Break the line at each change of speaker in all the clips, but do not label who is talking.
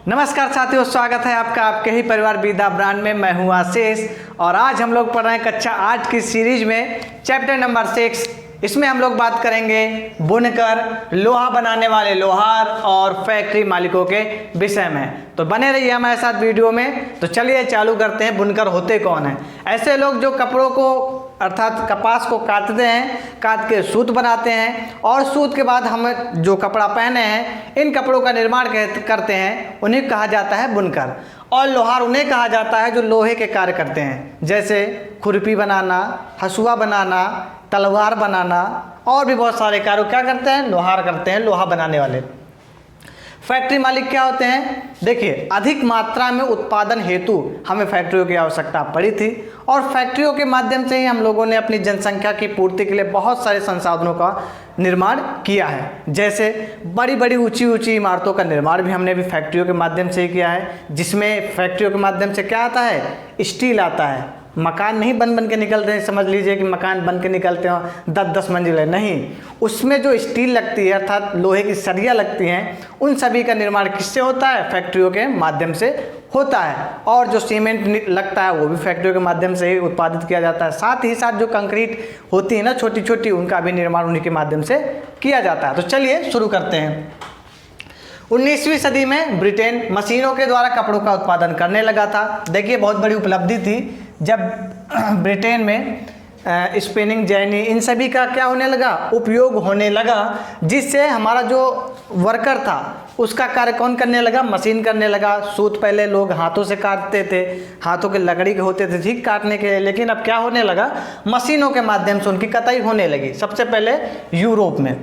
नमस्कार साथियों, स्वागत है आपका आपके ही परिवार विदा ब्रांड में। मैं हूं आशीष और आज हम लोग पढ़ रहे हैं कक्षा 8 की सीरीज में चैप्टर नंबर 6। इसमें हम लोग बात करेंगे बुनकर, लोहा बनाने वाले लोहार और फैक्ट्री मालिकों के विषय में। तो बने रहिए हमारे साथ वीडियो में। तो चलिए चालू करते हैं। बुनकर होते कौन हैं? ऐसे लोग जो कपड़ों को अर्थात कपास को काटते हैं, काट के सूत बनाते हैं और सूत के बाद हम जो कपड़ा पहने हैं इन कपड़ों का निर्माण करते हैं, उन्हें कहा जाता है बुनकर। और लोहार उन्हें कहा जाता है जो लोहे के कार्य करते हैं, जैसे खुरपी बनाना, हसुआ बनाना, तलवार बनाना और भी बहुत सारे कार्य क्या करते हैं? लोहार करते हैं, लोहा बनाने वाले। फैक्ट्री मालिक क्या होते हैं? देखिए, अधिक मात्रा में उत्पादन हेतु हमें फैक्ट्रियों की आवश्यकता पड़ी थी और फैक्ट्रियों के माध्यम से ही हम लोगों ने अपनी जनसंख्या की पूर्ति के लिए बहुत सारे संसाधनों का निर्माण किया है। जैसे बड़ी बड़ी ऊंची ऊंची इमारतों का निर्माण भी हमने भी फैक्ट्रियों के माध्यम से ही किया है, जिसमें फैक्ट्रियों के माध्यम से क्या आता है? स्टील आता है। मकान नहीं बन के निकलते हैं, समझ लीजिए कि मकान बन के निकलते हो 10-10 मंजिलें, नहीं, उसमें जो स्टील लगती है अर्थात लोहे की सरिया लगती हैं, उन सभी का निर्माण किससे होता है? फैक्ट्रियों के माध्यम से होता है। और जो सीमेंट लगता है वो भी फैक्ट्रियों के माध्यम से ही उत्पादित किया जाता है। साथ ही साथ जो कंक्रीट होती है ना छोटी छोटी, उनका भी निर्माण उन्हीं के माध्यम से किया जाता है। तो चलिए शुरू करते हैं। 19वीं सदी में ब्रिटेन मशीनों के द्वारा कपड़ों का उत्पादन करने लगा था। देखिए, बहुत बड़ी उपलब्धि थी जब ब्रिटेन में स्पिनिंग जेनी इन सभी का क्या होने लगा? उपयोग होने लगा, जिससे हमारा जो वर्कर था उसका कार्य कौन करने लगा? मशीन करने लगा। सूत पहले लोग हाथों से काटते थे, हाथों के लकड़ी के होते थे ठीक काटने के लिए, लेकिन अब क्या होने लगा? मशीनों के माध्यम से उनकी कताई होने लगी। सबसे पहले यूरोप में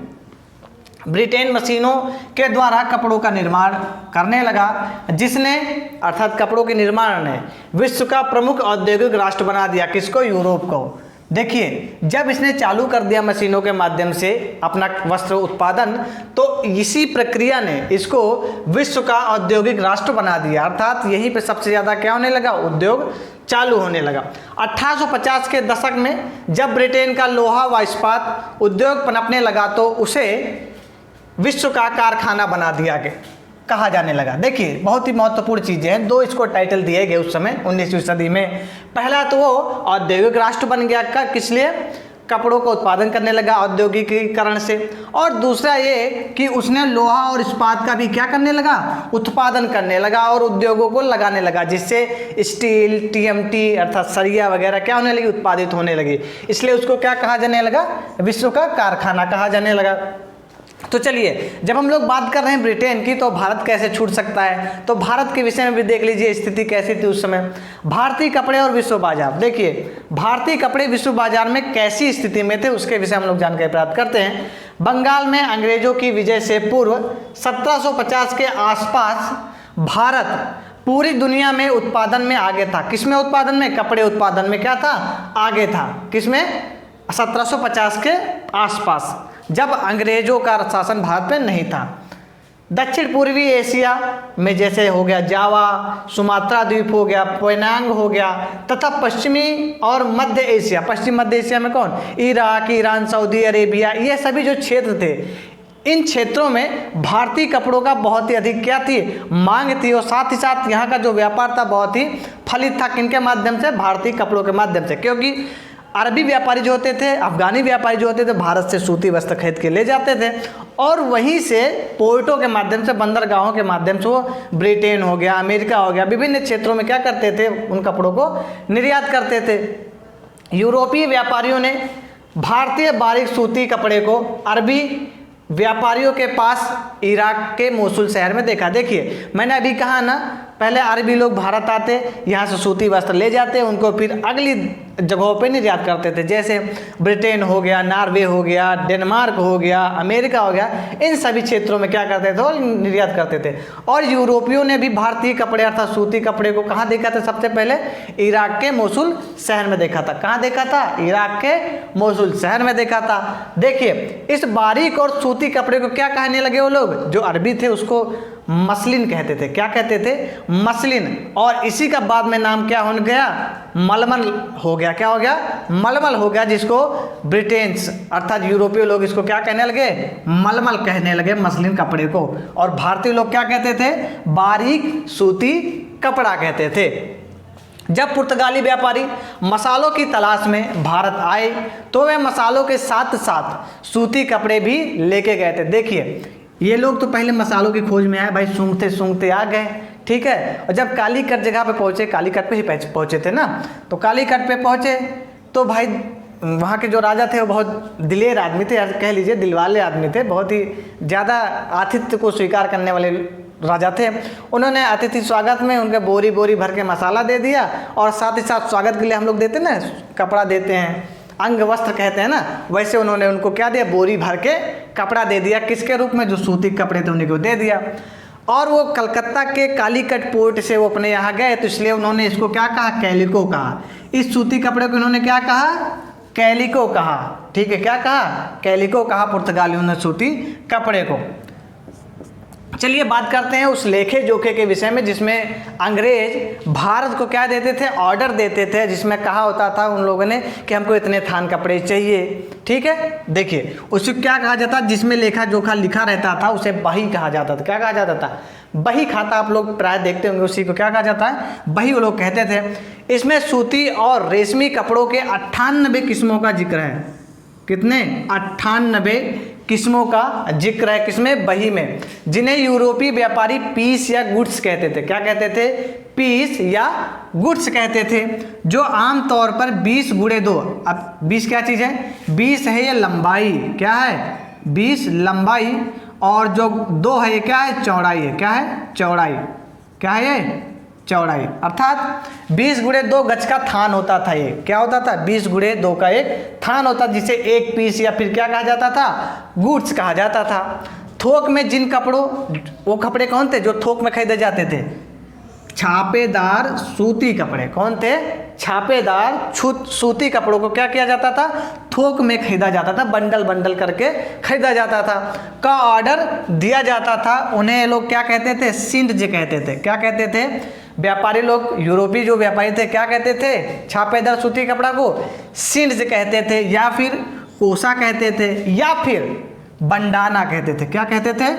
ब्रिटेन मशीनों के द्वारा कपड़ों का निर्माण करने लगा, जिसने अर्थात कपड़ों के निर्माण ने विश्व का प्रमुख औद्योगिक राष्ट्र बना दिया। किसको? यूरोप को। देखिए, जब इसने चालू कर दिया मशीनों के माध्यम से अपना वस्त्र उत्पादन, तो इसी प्रक्रिया ने इसको विश्व का औद्योगिक राष्ट्र बना दिया। अर्थात यहीं पे सबसे ज़्यादा क्या होने लगा? उद्योग चालू होने लगा। 1850 के दशक में जब ब्रिटेन का लोहा व इस्पात उद्योग पनपने लगा तो उसे विश्व का कारखाना बना दिया कहा जाने लगा। देखिए, बहुत ही महत्वपूर्ण चीज़ें हैं। दो इसको टाइटल दिए गए उस समय 19वीं सदी में। पहला तो वो औद्योगिक राष्ट्र बन गया किस लिए? कपड़ों का उत्पादन करने लगा औद्योगिकीकरण से। और दूसरा ये कि उसने लोहा और इस्पात का भी क्या करने लगा? उत्पादन करने लगा और उद्योगों को लगाने लगा, जिससे स्टील, टीएमटी अर्थात सरिया वगैरह क्या होने लगी? उत्पादित होने लगी। इसलिए उसको क्या कहा जाने लगा? विश्व का कारखाना कहा जाने लगा। तो चलिए, जब हम लोग बात कर रहे हैं ब्रिटेन की, तो भारत कैसे छूट सकता है? तो भारत के विषय में भी देख लीजिए स्थिति कैसी थी उस समय। भारतीय कपड़े और विश्व बाजार। देखिए, भारतीय कपड़े विश्व बाजार में कैसी स्थिति में थे उसके विषय हम लोग जानकारी प्राप्त करते हैं। बंगाल में अंग्रेजों की विजय से पूर्व 1750 के आसपास भारत पूरी दुनिया में उत्पादन में आगे था। किसमें उत्पादन में? कपड़े उत्पादन में क्या था? आगे था। किसमें? 1750 के आसपास, जब अंग्रेजों का शासन भारत में नहीं था। दक्षिण पूर्वी एशिया में जैसे हो गया जावा, सुमात्रा द्वीप हो गया, पेनांग हो गया, तथा पश्चिमी और मध्य एशिया, पश्चिम मध्य एशिया में कौन? इराक, ईरान, सऊदी अरेबिया, ये सभी जो क्षेत्र थे, इन क्षेत्रों में भारतीय कपड़ों का बहुत ही अधिक क्या थी? मांग थी। और साथ ही साथ यहाँ का जो व्यापार था बहुत ही फलित था। किनके माध्यम से? भारतीय कपड़ों के माध्यम से। क्योंकि अरबी व्यापारी जो होते थे, अफगानी व्यापारी जो होते थे, भारत से सूती वस्त्र खरीद के ले जाते थे और वहीं से पोर्टों के माध्यम से, बंदरगाहों के माध्यम से वो ब्रिटेन हो गया, अमेरिका हो गया, विभिन्न क्षेत्रों में क्या करते थे? उन कपड़ों को निर्यात करते थे। यूरोपीय व्यापारियों ने भारतीय बारीक सूती कपड़े को अरबी व्यापारियों के पास इराक के मोसुल शहर में देखा। देखिए, मैंने अभी कहा ना, पहले अरबी लोग भारत आते, यहाँ से सूती वस्त्र ले जाते, उनको फिर अगली जगहों पे निर्यात करते थे। जैसे ब्रिटेन हो गया, नॉर्वे हो गया, डेनमार्क हो गया, अमेरिका हो गया, इन सभी क्षेत्रों में क्या करते थे? वो निर्यात करते थे। और यूरोपियों ने भी भारतीय कपड़े अर्थात सूती कपड़े को कहाँ देखा था? सबसे पहले इराक के मोसुल शहर में देखा था। कहाँ देखा था? इराक के मोसुल शहर में देखा था। देखिए, इस बारीक और सूती कपड़े को क्या कहने लगे वो लोग? जो अरबी थे उसको मसलिन कहते थे। क्या कहते थे? मसलिन। और इसी का बाद में नाम क्या हो गया? मलमल हो गया। क्या हो गया? मलमल हो गया, जिसको ब्रिटेन्स अर्थात यूरोपीय लोग इसको क्या कहने लगे? मलमल कहने लगे मसलिन कपड़े को। और भारतीय लोग क्या कहते थे? बारीक सूती कपड़ा कहते थे। जब पुर्तगाली व्यापारी मसालों की तलाश में भारत आए तो वे मसालों के साथ साथ सूती कपड़े भी लेके गए थे। देखिए, ये लोग तो पहले मसालों की खोज में आए भाई, सूंघते सूंघते आ गए, ठीक है। और जब कालीकट जगह पे पहुँचे, कालीकट पे ही पहुँचे थे ना, तो कालीकट पे पहुँचे तो भाई वहाँ के जो राजा थे वो बहुत दिलेर आदमी थे, कह लीजिए दिलवाले आदमी थे, बहुत ही ज़्यादा आतिथ्य को स्वीकार करने वाले राजा थे। उन्होंने अतिथि स्वागत में उनके बोरी बोरी भर के मसाला दे दिया, और साथ ही साथ स्वागत के लिए हम लोग देते ना, कपड़ा देते हैं, अंग वस्त्र कहते हैं ना, वैसे उन्होंने उनको क्या दिया? बोरी भर के कपड़ा दे दिया। किसके रूप में? जो सूती कपड़े थे उन्हीं को दे दिया। और वो कलकत्ता के कालीकट पोर्ट से वो अपने यहाँ गए, तो इसलिए उन्होंने इसको क्या कहा? कैलिको कहा। इस सूती कपड़े को इन्होंने क्या कहा? कैलिको कहा। ठीक है, क्या कहा? कैलिको कहा पुर्तगालियों ने सूती कपड़े को। चलिए बात करते हैं उस लेखे जोखे के विषय में जिसमें अंग्रेज भारत को क्या देते थे? ऑर्डर देते थे, जिसमें कहा होता था उन लोगों ने कि हमको इतने थान कपड़े चाहिए। ठीक है, देखिए उसे क्या कहा जाता? जिसमें लेखा जोखा लिखा रहता था उसे बही कहा जाता था। क्या कहा जाता था? बही खाता। आप लोग प्राय देखते होंगे, उसी को क्या कहा जाता है? बही वो लोग कहते थे। इसमें सूती और रेशमी कपड़ों के 98 किस्मों का जिक्र है। कितने? 98 किस्मों का जिक्र है। किसमें? बही में। जिन्हें यूरोपीय व्यापारी पीस या गुड्स कहते थे। क्या कहते थे? पीस या गुड्स कहते थे, जो आमतौर पर 20 × 2। अब 20 क्या चीज़ है? 20 है ये लंबाई। क्या है? 20 लंबाई, और जो 2 है ये क्या है? चौड़ाई है। क्या है? चौड़ाई। क्या है ये? चौड़ाई। अर्थात 20 × 2 गज का थान होता था ये। क्या होता था? 20 × 2 का एक थान होता, जिसे एक पीस या फिर क्या कहा जाता था? गुड्स कहा जाता था। थोक में जिन कपड़ों, वो कपड़े कौन थे जो थोक में खरीदे जाते थे? छापेदार सूती कपड़े। कौन थे? छापेदार सूती कपड़ों को क्या किया जाता था? थोक में खरीदा जाता था, बंडल बंडल करके खरीदा जाता था, का ऑर्डर दिया जाता था। उन्हें लोग क्या कहते थे? सिंड्ज कहते थे। क्या कहते थे? व्यापारी लोग, यूरोपीय जो व्यापारी थे, क्या कहते थे? छापेदार सूती कपड़ा को सिंड्ज कहते थे, या फिर कोसा कहते थे, या फिर बंडाना कहते थे। क्या कहते थे?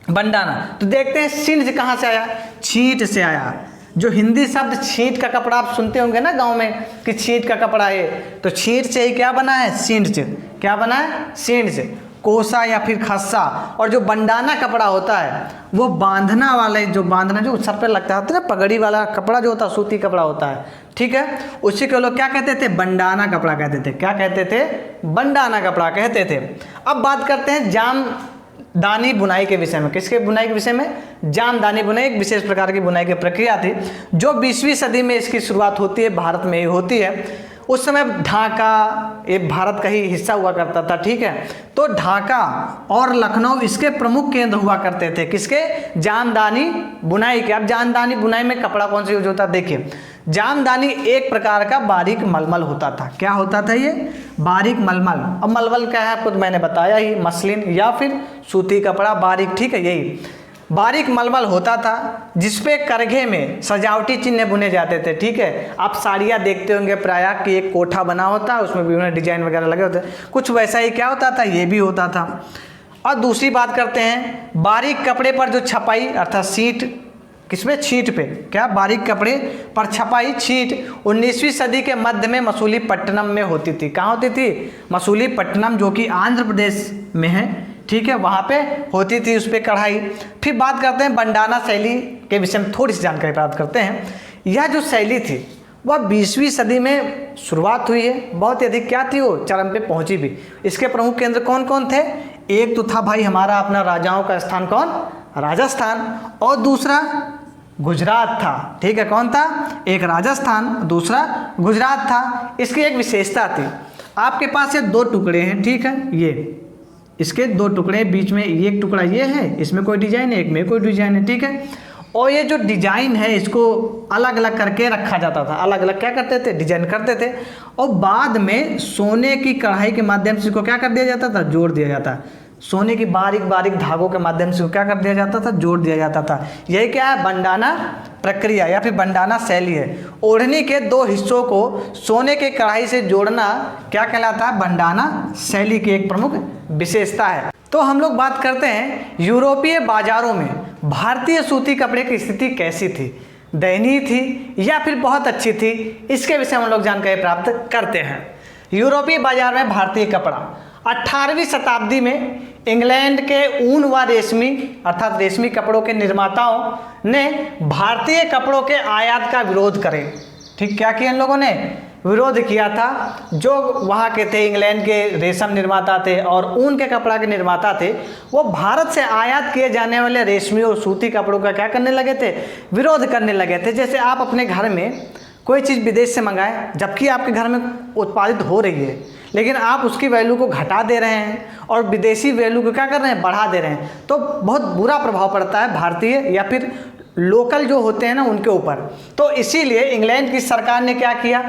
बंडाना। तो देखते हैं सिंड्ज कहाँ से आया? छींट से आया। जो हिंदी शब्द छींट का कपड़ा आप सुनते होंगे ना गांव में कि छींट का कपड़ा है, तो छींट से ही क्या बना है? सिंड्ज। क्या बना है? सिंड्ज। कोसा या फिर खस्सा। और जो बंडाना कपड़ा होता है वो बांधना वाले, जो बांधना जो सर पे लगता है ना, पगड़ी वाला कपड़ा जो होता है, सूती कपड़ा होता है, ठीक है, उसी को लोग क्या कहते थे? बंडाना कपड़ा कहते थे। क्या कहते थे? बंडाना कपड़ा कहते थे। अब बात करते हैं जामदानी बुनाई के विषय में। किसके बुनाई के विषय में? जामदानी बुनाई एक विशेष प्रकार की बुनाई की प्रक्रिया थी, जो 20वीं सदी में इसकी शुरुआत होती है, भारत में ही होती है। उस समय ढाका ये भारत का ही हिस्सा हुआ करता था, ठीक है। तो ढाका और लखनऊ इसके प्रमुख केंद्र हुआ करते थे। किसके? जामदानी बुनाई के। अब जामदानी बुनाई में कपड़ा कौन सा यूज होता है? देखिए, जामदानी एक प्रकार का बारीक मलमल होता था। क्या होता था ये? बारीक मलमल। अब मलमल क्या है आपको तो मैंने बताया ही, मसलिन या फिर सूती कपड़ा बारीक, ठीक है, यही बारीक मलमल होता था, जिसपे करघे में सजावटी चिन्ह बुने जाते थे, ठीक है। आप साड़ियाँ देखते होंगे प्रायः कि एक कोठा बना होता है, उसमें विभिन्न डिजाइन वगैरह लगे होते हैं, कुछ वैसा ही क्या होता था? ये भी होता था। और दूसरी बात करते हैं बारीक कपड़े पर जो छपाई अर्थात छींट, किसमें? छींट पे। क्या? बारीक कपड़े पर छपाई छींट 19वीं सदी के मध्य में मसूलीपट्टनम में होती थी। कहाँ होती थी? मसूलीपट्टनम, जो कि आंध्र प्रदेश में है, ठीक है, वहाँ पे होती थी उस पर कढ़ाई। फिर बात करते हैं बंडाना शैली के विषय में, थोड़ी सी जानकारी प्राप्त करते हैं। यह जो शैली थी वह 20वीं सदी में शुरुआत हुई है, बहुत ही अधिक क्या थी वो? चरम पे पहुँची भी। इसके प्रमुख केंद्र कौन कौन थे? एक तो था भाई हमारा अपना राजाओं का स्थान, कौन? राजस्थान, और दूसरा गुजरात था, ठीक है। कौन था? एक राजस्थान, दूसरा गुजरात था। इसकी एक विशेषता थी, आपके पास ये 2 टुकड़े हैं, ठीक है, ये इसके 2 टुकड़े, बीच में एक टुकड़ा ये है, इसमें कोई डिजाइन है, एक में कोई डिजाइन है, ठीक है। और ये जो डिजाइन है इसको अलग अलग करके रखा जाता था, अलग अलग क्या करते थे? डिजाइन करते थे। और बाद में सोने की कढ़ाई के माध्यम से इसको क्या कर दिया जाता था? जोड़ दिया जाता। सोने की बारीक बारीक धागों के माध्यम से क्या कर दिया जाता था, जोड़ दिया जाता था। यही क्या है, बंडाना प्रक्रिया या फिर बंडाना शैली है। ओढ़नी के दो हिस्सों को सोने के कढ़ाई से जोड़ना क्या कहलाता है, बंडाना शैली की एक प्रमुख विशेषता है। तो हम लोग बात करते हैं यूरोपीय बाजारों में भारतीय सूती कपड़े की स्थिति कैसी थी, दयनीय थी या फिर बहुत अच्छी थी, इसके विषय में हम लोग जानकारी प्राप्त करते हैं। यूरोपीय बाजार में भारतीय कपड़ा 18वीं शताब्दी में इंग्लैंड के ऊन व रेशमी अर्थात रेशमी कपड़ों के निर्माताओं ने भारतीय कपड़ों के आयात का विरोध करे। ठीक, क्या किया इन लोगों ने, विरोध किया था। जो वहाँ के थे इंग्लैंड के रेशम निर्माता थे और ऊन के कपड़ा के निर्माता थे, वो भारत से आयात किए जाने वाले रेशमी और सूती कपड़ों का क्या करने लगे थे, विरोध करने लगे थे। जैसे आप अपने घर में कोई चीज़ विदेश से मंगाएं, जबकि आपके घर में उत्पादित हो रही है, लेकिन आप उसकी वैल्यू को घटा दे रहे हैं और विदेशी वैल्यू को क्या कर रहे हैं, बढ़ा दे रहे हैं, तो बहुत बुरा प्रभाव पड़ता है भारतीय या फिर लोकल जो होते हैं ना उनके ऊपर। तो इसीलिए इंग्लैंड की सरकार ने क्या किया,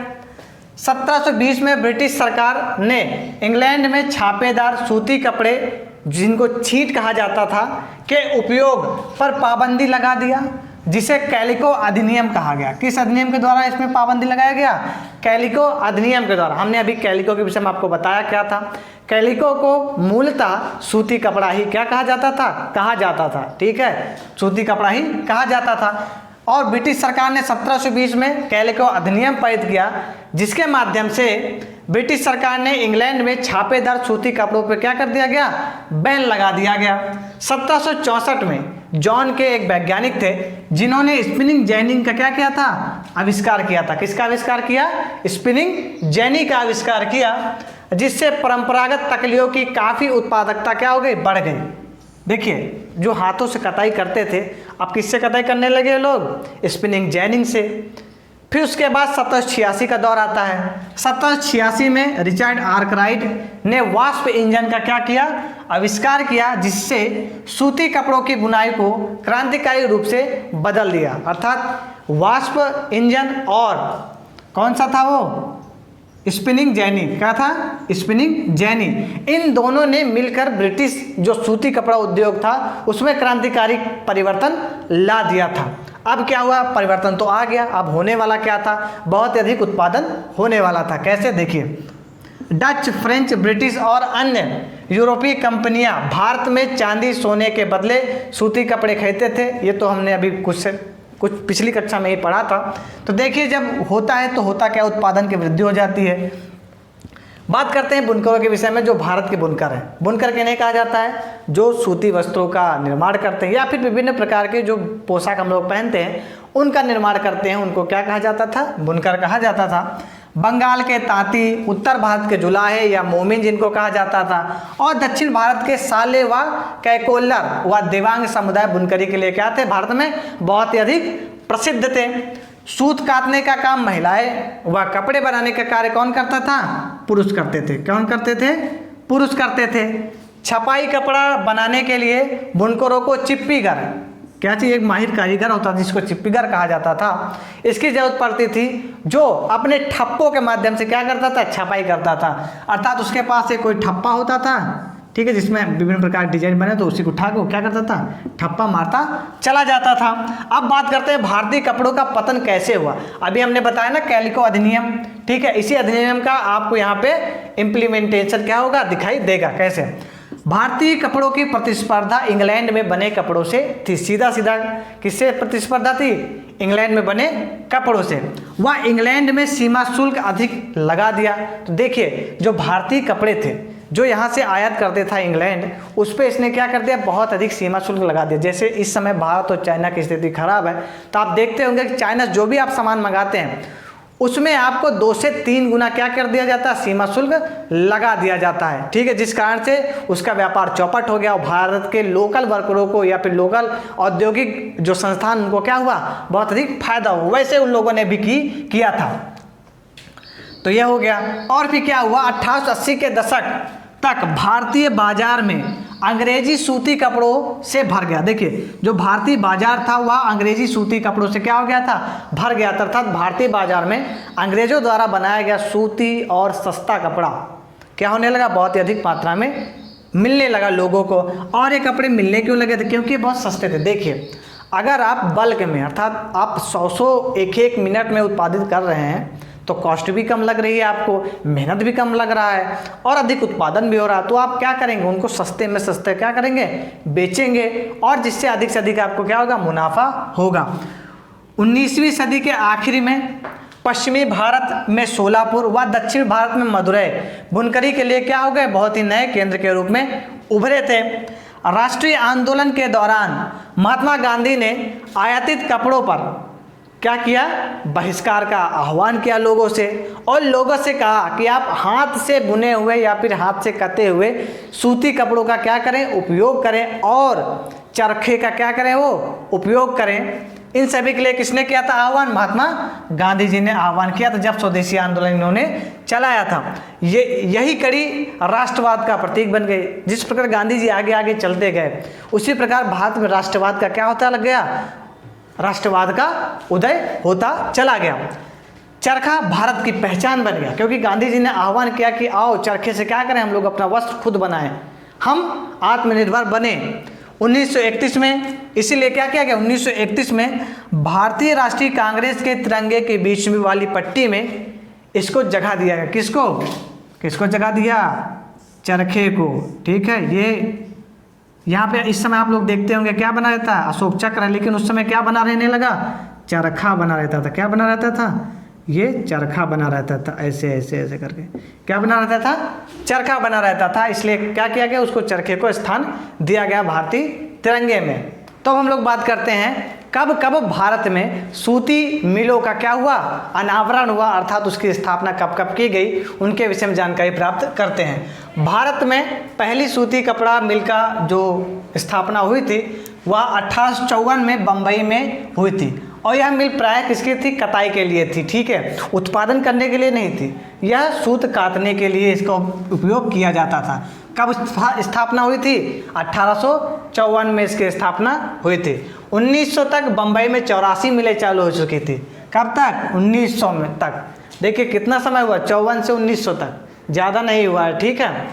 1720 में ब्रिटिश सरकार ने इंग्लैंड में छापेदार सूती कपड़े जिनको छींट कहा जाता था के उपयोग पर पाबंदी लगा दिया, जिसे कैलिको अधिनियम कहा गया। किस अधिनियम के द्वारा इसमें पाबंदी लगाया गया, कैलिको अधिनियम के द्वारा। हमने अभी कैलिको के विषय में आपको बताया क्या था, कैलिको को मूलतः सूती कपड़ा ही क्या कहा जाता था, ठीक है, सूती कपड़ा ही कहा जाता था। और ब्रिटिश सरकार ने 1720 में कैलिको अधिनियम पारित किया, जिसके माध्यम से ब्रिटिश सरकार ने इंग्लैंड में छापेदार सूती कपड़ों पर क्या कर दिया गया, बैन लगा दिया गया। 1764 में जॉन के एक वैज्ञानिक थे जिन्होंने स्पिनिंग जेनी का क्या किया था, आविष्कार किया था। किसका आविष्कार किया, स्पिनिंग जेनी का आविष्कार किया, जिससे परंपरागत तकलियों की काफ़ी उत्पादकता क्या हो गई, बढ़ गई। देखिए, जो हाथों से कताई करते थे, अब किससे कताई करने लगे लोग, स्पिनिंग जेनिंग से। फिर उसके बाद 1786 का दौर आता है। 1786 में रिचर्ड आर्कराइट ने वास्प इंजन का क्या किया, आविष्कार किया, जिससे सूती कपड़ों की बुनाई को क्रांतिकारी रूप से बदल दिया। अर्थात वास्प इंजन और कौन सा था वो, स्पिनिंग जेनी, क्या था, स्पिनिंग जेनी। इन दोनों ने मिलकर ब्रिटिश जो सूती कपड़ा उद्योग था उसमें क्रांतिकारी परिवर्तन ला दिया था। अब क्या हुआ, परिवर्तन तो आ गया, अब होने वाला क्या था, बहुत अधिक उत्पादन होने वाला था। कैसे, देखिए, डच, फ्रेंच, ब्रिटिश और अन्य यूरोपीय कंपनियां भारत में चांदी सोने के बदले सूती कपड़े खरीदते थे। ये तो हमने अभी कुछ पिछली कक्षा में ही पढ़ा था। तो देखिए, जब होता है तो होता क्या, उत्पादन की वृद्धि हो जाती है। बात करते हैं बुनकरों के विषय में। जो भारत के बुनकर हैं, बुनकर किन्हें कहा जाता है, जो सूती वस्त्रों का निर्माण करते हैं या फिर विभिन्न प्रकार के जो पोशाक हम लोग पहनते हैं उनका निर्माण करते हैं, उनको क्या कहा जाता था, बुनकर कहा जाता था। बंगाल के तांती, उत्तर भारत के जुलाहे या मोमिन जिनको कहा जाता था, और दक्षिण भारत के साले व कैकोल्लर व देवांग समुदाय बुनकरी के लिए क्या थे, भारत में बहुत ही अधिक प्रसिद्ध थे। सूत काटने का काम महिलाएं व कपड़े बनाने का कार्य कौन करता था, पुरुष करते थे। कौन करते थे, पुरुष करते थे। छपाई कपड़ा बनाने के लिए बुनकरों को चिप्पीगर, क्या चीज़, एक माहिर कारीगर होता था जिसको चिप्पीगर कहा जाता था, इसकी जरूरत पड़ती थी, जो अपने ठप्पों के माध्यम से क्या करता था, छपाई करता था। अर्थात उसके पास एक कोई ठप्पा होता था, ठीक है, जिसमें विभिन्न प्रकार के डिजाइन बने, तो उसी को उठा के क्या करता था, ठप्पा मारता चला जाता था। अब बात करते हैं भारतीय कपड़ों का पतन कैसे हुआ। अभी हमने बताया ना कैलिको अधिनियम, ठीक है, इसी अधिनियम का आपको यहाँ पे इम्प्लीमेंटेशन क्या होगा, दिखाई देगा। कैसे, भारतीय कपड़ों की प्रतिस्पर्धा इंग्लैंड में बने कपड़ों से थी। सीधा सीधा किससे प्रतिस्पर्धा थी, इंग्लैंड में बने कपड़ों से। वह इंग्लैंड में सीमा शुल्क अधिक लगा दिया। तो देखिए, जो भारतीय कपड़े थे जो यहाँ से आयात करते था इंग्लैंड, उस पर इसने क्या कर दिया, बहुत अधिक सीमा शुल्क लगा दिया। जैसे इस समय भारत और चाइना की स्थिति खराब है, तो आप देखते होंगे कि चाइना जो भी आप सामान मंगाते हैं उसमें आपको 2 से 3 गुना क्या कर दिया जाता है, सीमा शुल्क लगा दिया जाता है, ठीक है, जिस कारण से उसका व्यापार चौपट हो गया और भारत के लोकल वर्करों को या फिर लोकल औद्योगिक जो संस्थान उनको क्या हुआ, बहुत अधिक फायदा हुआ। वैसे उन लोगों ने भी किया था। तो यह हो गया। और फिर क्या हुआ, 1880 के दशक तक भारतीय बाजार में अंग्रेजी सूती कपड़ों से भर गया। देखिए, जो भारतीय बाजार था वह अंग्रेजी सूती कपड़ों से क्या हो गया था, भर गया था। अर्थात भारतीय बाजार में अंग्रेजों द्वारा बनाया गया सूती और सस्ता कपड़ा क्या होने लगा, बहुत ही अधिक मात्रा में मिलने लगा लोगों को। और ये कपड़े मिलने क्यों लगे थे? क्योंकि बहुत सस्ते थे। देखिए, अगर आप बल्क में अर्थात आप 100 एक मिनट में उत्पादित कर रहे हैं तो कॉस्ट भी कम लग रही है आपको, मेहनत भी कम लग रहा है और अधिक उत्पादन भी हो रहा है। तो आप क्या करेंगे? उनको सस्ते में सस्ते क्या करेंगे? बेचेंगे, और जिससे अधिक से अधिक आपको क्या होगा? मुनाफा होगा। 19वीं सदी के आखिरी में पश्चिमी भारत में सोलापुर व दक्षिण भारत में मदुरै बुनकरी के लिए क्या हो गए? बहुत ही नए केंद्र के रूप में उभरे थे। राष्ट्रीय आंदोलन के दौरान महात्मा गांधी ने आयातित कपड़ों पर क्या किया? बहिष्कार का आह्वान किया लोगों से, और लोगों से कहा कि आप हाथ से बुने हुए या फिर हाथ से कते हुए सूती कपड़ों का क्या करें? उपयोग करें, और चरखे का क्या करें? वो उपयोग करें। इन सभी के लिए किसने किया था आह्वान? महात्मा गांधी जी ने आह्वान किया था जब स्वदेशी आंदोलन इन्होंने चलाया था। यही कड़ी राष्ट्रवाद का प्रतीक बन गई। जिस प्रकार गांधी जी आगे आगे चलते गए उसी प्रकार भारत में राष्ट्रवाद का क्या होता लग गया? राष्ट्रवाद का उदय होता चला गया। चरखा भारत की पहचान बन गया, क्योंकि गांधी जी ने आह्वान किया कि आओ चरखे से क्या करें? हम लोग अपना वस्त्र खुद बनाएं, हम आत्मनिर्भर बने। 1931 में इसीलिए क्या किया गया? 1931 में भारतीय राष्ट्रीय कांग्रेस के तिरंगे के बीच में वाली पट्टी में इसको जगह दिया गया। किसको जगह दिया? चरखे को। ठीक है, ये यहाँ पे इस समय आप लोग देखते होंगे क्या बना रहता है? अशोक चक्र है, लेकिन उस समय क्या बना रहने लगा? चरखा बना रहता था। क्या बना रहता था? ये चरखा बना रहता था, ऐसे ऐसे ऐसे करके क्या बना रहता था? चरखा बना रहता था। इसलिए क्या किया गया? उसको चरखे को स्थान दिया गया भारतीय तिरंगे में। तो हम लोग बात करते हैं कब कब भारत में सूती मिलों का क्या हुआ? अनावरण हुआ, अर्थात उसकी स्थापना कब कब की गई, उनके विषय में जानकारी प्राप्त करते हैं। भारत में पहली सूती कपड़ा मिल का जो स्थापना हुई थी वह 1854 में बम्बई में हुई थी, और यह मिल प्राय किसकी थी? कताई के लिए थी। ठीक है, उत्पादन करने के लिए नहीं थी, यह सूत काटने के लिए इसका उपयोग किया जाता था। कब स्थापना हुई थी? 1854 में इसकी स्थापना हुई थी। 1900 तक बम्बई में 84 मिलें चालू हो चुकी थी। कब तक? 1900 में तक। देखिए कितना समय हुआ? 54 से 1900 तक, ज़्यादा नहीं हुआ है। ठीक है,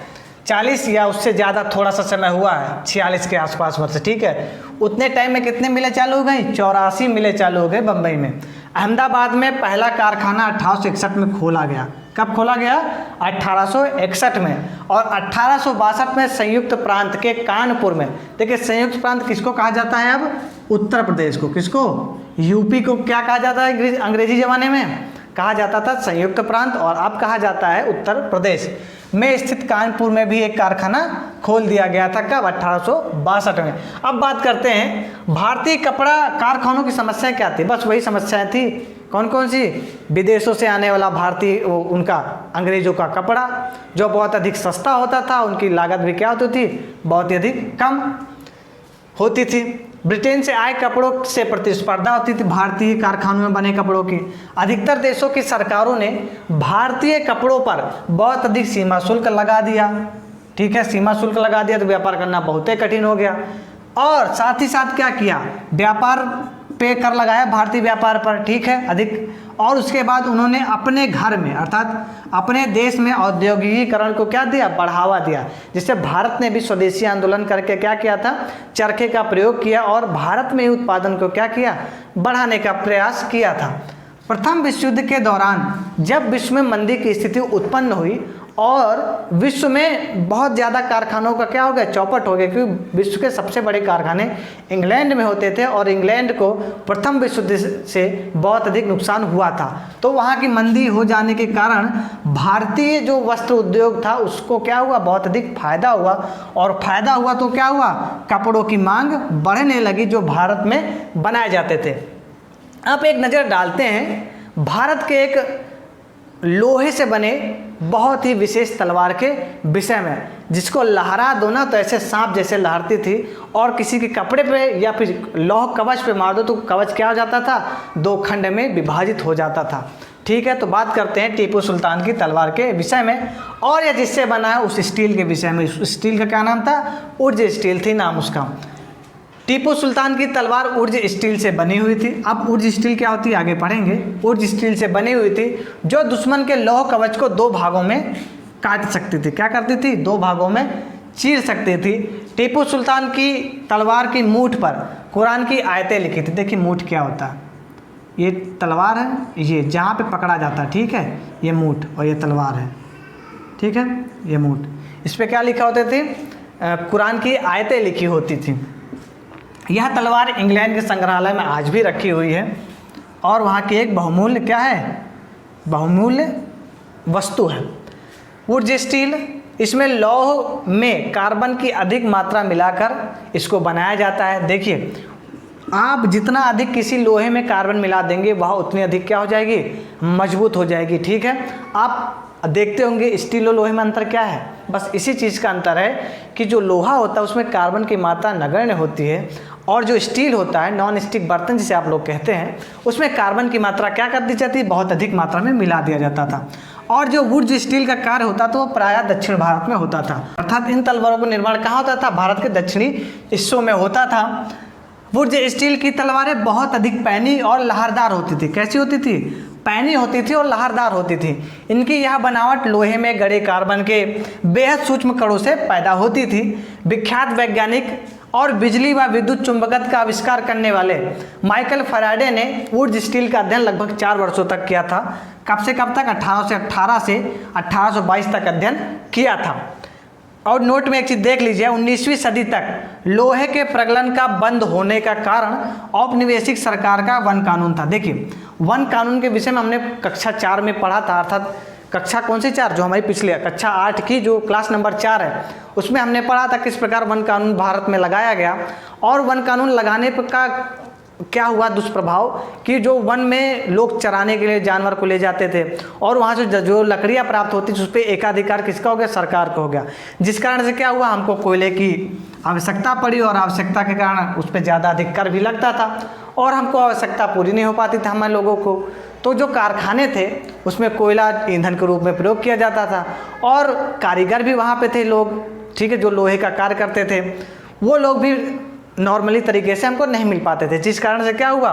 40 या उससे ज़्यादा थोड़ा सा समय हुआ है, 46 के आसपास वर्ष। ठीक है, उतने टाइम में कितने मिलें चालू हो गई? 84 मिलें चालू हो गए बम्बई में। अहमदाबाद में पहला कारखाना 1861 में खोला गया। कब खोला गया? 1861 में। और 1862 में संयुक्त प्रांत के कानपुर में, देखिए संयुक्त प्रांत किसको कहा जाता है अब? उत्तर प्रदेश को। किसको? यूपी को क्या कहा जाता है अंग्रेजी ज़माने में? कहा जाता था संयुक्त प्रांत, और अब कहा जाता है उत्तर प्रदेश में स्थित कानपुर में भी एक कारखाना खोल दिया गया था। कब? 1862 में। अब बात करते हैं भारतीय कपड़ा कारखानों की समस्याएं क्या थी? बस वही समस्याएं थी। कौन कौन सी? विदेशों से आने वाला भारतीय उनका अंग्रेज़ों का कपड़ा जो बहुत अधिक सस्ता होता था, उनकी लागत भी क्या होती थी? बहुत ही अधिक कम होती थी। ब्रिटेन से आए कपड़ों से प्रतिस्पर्धा होती थी भारतीय कारखानों में बने कपड़ों की। अधिकतर देशों की सरकारों ने भारतीय कपड़ों पर बहुत अधिक सीमा शुल्क लगा दिया। ठीक है, सीमा शुल्क लगा दिया तो व्यापार करना बहुत ही कठिन हो गया। और साथ ही साथ क्या किया? व्यापार पे कर लगाया भारतीय व्यापार पर। ठीक है, अधिक। और उसके बाद उन्होंने अपने घर में अर्थात अपने देश में औद्योगिकीकरण को क्या दिया? बढ़ावा दिया। जिससे भारत ने भी स्वदेशी आंदोलन करके क्या किया था? चरखे का प्रयोग किया और भारत में ही उत्पादन को क्या किया? बढ़ाने का प्रयास किया था। प्रथम विश्व युद्ध के दौरान जब विश्व में मंदी की स्थिति उत्पन्न हुई और विश्व में बहुत ज़्यादा कारखानों का क्या हो गया? चौपट हो गया, क्योंकि विश्व के सबसे बड़े कारखाने इंग्लैंड में होते थे और इंग्लैंड को प्रथम विश्व युद्ध से बहुत अधिक नुकसान हुआ था। तो वहाँ की मंदी हो जाने के कारण भारतीय जो वस्त्र उद्योग था उसको क्या हुआ? बहुत अधिक फायदा हुआ, और फायदा हुआ तो क्या हुआ? कपड़ों की मांग बढ़ने लगी जो भारत में बनाए जाते थे। आप एक नज़र डालते हैं भारत के एक लोहे से बने बहुत ही विशेष तलवार के विषय में, जिसको लहरा दो ना तो ऐसे सांप जैसे लहरती थी, और किसी के कपड़े पे या फिर लौह कवच पे मार दो तो कवच क्या हो जाता था? 2 खंड में विभाजित हो जाता था। ठीक है, तो बात करते हैं टीपू सुल्तान की तलवार के विषय में, और यह जिससे बना है उस स्टील के विषय में। उस स्टील का क्या नाम था? उर्ज स्टील थी नाम उसका। टीपू सुल्तान की तलवार उर्ज स्टील से बनी हुई थी। अब उर्ज स्टील क्या होती है आगे पढ़ेंगे। उर्ज स्टील से बनी हुई थी जो दुश्मन के लौह कवच को 2 भागों में काट सकती थी। क्या करती थी? 2 भागों में चीर सकती थी। टीपू सुल्तान की तलवार की मूठ पर कुरान की आयतें लिखी थी। देखिए मूठ क्या होता है, ये तलवार है, ये जहाँ पे पकड़ा जाता है, ठीक है, ये मूठ और ये तलवार है, ठीक है, ये मूठ, इस पे क्या लिखा होते थे, कुरान की आयतें लिखी होती थी। यह तलवार इंग्लैंड के संग्रहालय में आज भी रखी हुई है और वहाँ की एक बहुमूल्य क्या है, बहुमूल्य वस्तु है। वुड स्टील, इसमें लौह में कार्बन की अधिक मात्रा मिलाकर इसको बनाया जाता है। देखिए आप जितना अधिक किसी लोहे में कार्बन मिला देंगे वह उतनी अधिक क्या हो जाएगी, मजबूत हो जाएगी, ठीक है। आप देखते होंगे स्टील और लोहे में अंतर क्या है, बस इसी चीज़ का अंतर है कि जो लोहा होता है उसमें कार्बन की मात्रा नगण्य होती है और जो स्टील होता है, नॉन स्टिक बर्तन जिसे आप लोग कहते हैं, उसमें कार्बन की मात्रा क्या कर दी जाती है, बहुत अधिक मात्रा में मिला दिया जाता था। और जो वुड स्टील का कार्य होता था वो प्रायः दक्षिण भारत में होता था, अर्थात इन तलवारों का निर्माण कहाँ होता था, भारत के दक्षिणी हिस्सों में होता था। वुड स्टील की तलवारें बहुत अधिक पैनी और लहरदार होती थी। कैसी होती थी, पैनी होती थी और लहरदार होती थी। इनकी यह बनावट लोहे में गड़े कार्बन के बेहद सूक्ष्म कणों से पैदा होती थी। विख्यात वैज्ञानिक और बिजली व विद्युत चुंबकत्व का आविष्कार करने वाले माइकल फैराडे ने वुड स्टील का अध्ययन लगभग 4 वर्षों तक किया था। कब से कब तक, 1818 से 1822 तक अध्ययन किया था। और नोट में एक चीज़ देख लीजिए, 19वीं सदी तक लोहे के प्रगलन का बंद होने का कारण औपनिवेशिक सरकार का वन कानून था। देखिए वन कानून के विषय में हमने कक्षा 4 में पढ़ा था, अर्थात कक्षा कौन सी 4, जो हमारी पिछले कक्षा 8 की जो क्लास नंबर 4 है उसमें हमने पढ़ा था किस प्रकार वन कानून भारत में लगाया गया। और वन कानून लगाने का क्या हुआ दुष्प्रभाव कि जो वन में लोग चराने के लिए जानवर को ले जाते थे और वहाँ से जो लकड़ियाँ प्राप्त होती थी उस पर एकाधिकार किसका हो गया, सरकार का हो गया। जिस कारण से क्या हुआ, हमको कोयले की आवश्यकता पड़ी और आवश्यकता के कारण उस पर ज़्यादा अधिक कर भी लगता था और हमको आवश्यकता पूरी नहीं हो पाती थी हमारे लोगों को। तो जो कारखाने थे उसमें कोयला ईंधन के रूप में प्रयोग किया जाता था और कारीगर भी वहाँ पे थे लोग, ठीक है, जो लोहे का कार्य करते थे, वो लोग भी नॉर्मली तरीके से हमको नहीं मिल पाते थे। जिस कारण से क्या हुआ,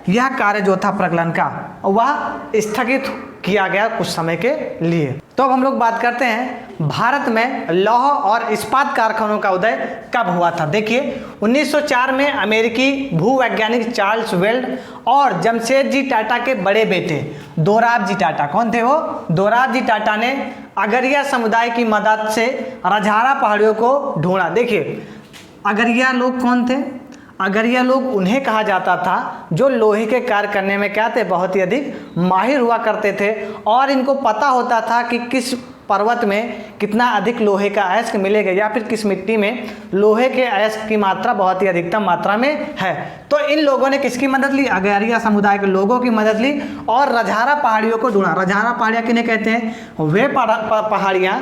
यह कार्य जो था प्रगलन का वह स्थगित किया गया कुछ समय के लिए। तो अब हम लोग बात करते हैं भारत में लौह और इस्पात कारखानों का उदय कब हुआ था। देखिए 1904 में अमेरिकी भूवैज्ञानिक चार्ल्स वेल्ड और जमशेदजी टाटा के बड़े बेटे दोराबजी टाटा, कौन थे वो, दोराबजी टाटा ने अगरिया समुदाय की मदद से रजहारा पहाड़ियों को ढूंढा। देखिए अगरिया लोग कौन थे, अगरिया लोग उन्हें कहा जाता था जो लोहे के कार्य करने में क्या थे, बहुत ही अधिक माहिर हुआ करते थे और इनको पता होता था कि किस पर्वत में कितना अधिक लोहे का अयस्क मिलेगा या फिर किस मिट्टी में लोहे के अयस्क की मात्रा बहुत ही अधिकतम मात्रा में है। तो इन लोगों ने किसकी मदद ली, अगरिया समुदाय के लोगों की मदद ली और रजहारा पहाड़ियों को ढूंढा। रजहारा पहाड़ियाँ किन्हें कहते हैं, वे पहाड़ियाँ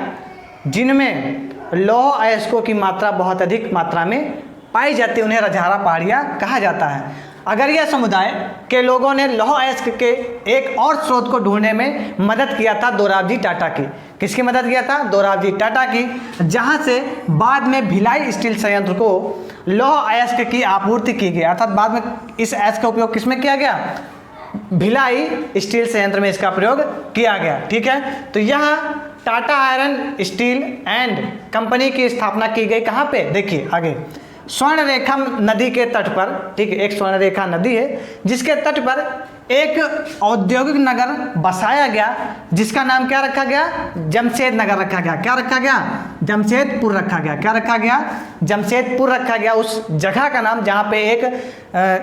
जिनमें लौह अयस्कों की मात्रा बहुत अधिक मात्रा में पाई जाती है, उन्हें रजहारा पहाड़ियाँ कहा जाता है। अगरिया समुदाय के लोगों ने लौह अयस्क के एक और स्रोत को ढूंढने में मदद किया था दोराबजी टाटा की। किसकी मदद किया था, दोराबजी टाटा की, जहां से बाद में भिलाई स्टील संयंत्र को लौह अयस्क की आपूर्ति की गई। अर्थात बाद में इस अयस्क का उपयोग किसमें किया गया, भिलाई स्टील संयंत्र में इसका प्रयोग किया गया, ठीक है। तो यहाँ Tata iron steel and company की स्थापना की गई। कहाँ पे, देखिए आगे स्वर्णरेखा नदी के तट पर, ठीक है, एक स्वर्णरेखा नदी है जिसके तट पर एक औद्योगिक नगर बसाया गया जिसका नाम क्या रखा गया, जमशेद नगर रखा गया। क्या रखा गया, जमशेदपुर रखा गया। क्या रखा गया, जमशेदपुर रखा गया। उस जगह का नाम जहाँ पे एक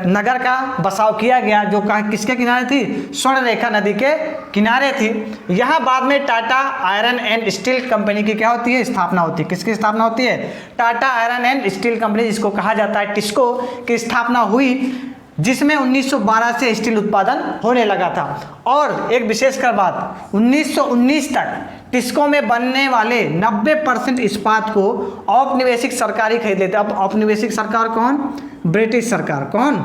नगर का बसाव किया गया जो किसके किनारे थी, स्वर्णरेखा नदी के किनारे थी। यहाँ बाद में Tata iron and steel company की क्या होती है, स्थापना होती है। किसकी स्थापना होती है, Tata iron and steel company, जिसको कहा जाता है टिस्को, की स्थापना हुई, जिसमें 1912 से स्टील उत्पादन होने लगा था। और एक विशेषकर बात, 1919 तक टिस्को में बनने वाले 90% इस्पात को औपनिवेशिक सरकार ही खरीद लेते। अब औपनिवेशिक सरकार कौन, ब्रिटिश सरकार। कौन,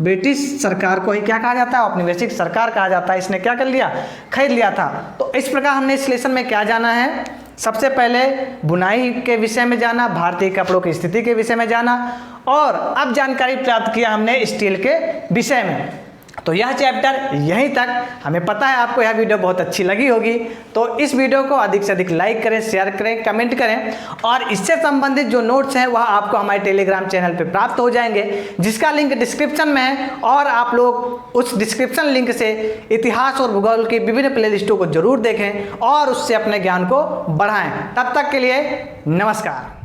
ब्रिटिश सरकार को ही क्या कहा जाता है, औपनिवेशिक सरकार कहा जाता है। इसने क्या कर लिया, खरीद लिया था। तो इस प्रकार हमने इस लेसन में क्या जाना है, सबसे पहले बुनाई के विषय में जाना, भारतीय कपड़ों की स्थिति के विषय में जाना और अब जानकारी प्राप्त किया हमने स्टील के विषय में। तो यह चैप्टर यहीं तक। हमें पता है आपको यह वीडियो बहुत अच्छी लगी होगी, तो इस वीडियो को अधिक से अधिक लाइक करें, शेयर करें, कमेंट करें, और इससे संबंधित जो नोट्स हैं वह आपको हमारे टेलीग्राम चैनल पे प्राप्त हो जाएंगे, जिसका लिंक डिस्क्रिप्शन में है। और आप लोग उस डिस्क्रिप्शन लिंक से इतिहास और भूगोल की विभिन्न प्लेलिस्टों को जरूर देखें और उससे अपने ज्ञान को बढ़ाएं। तब तक के लिए नमस्कार।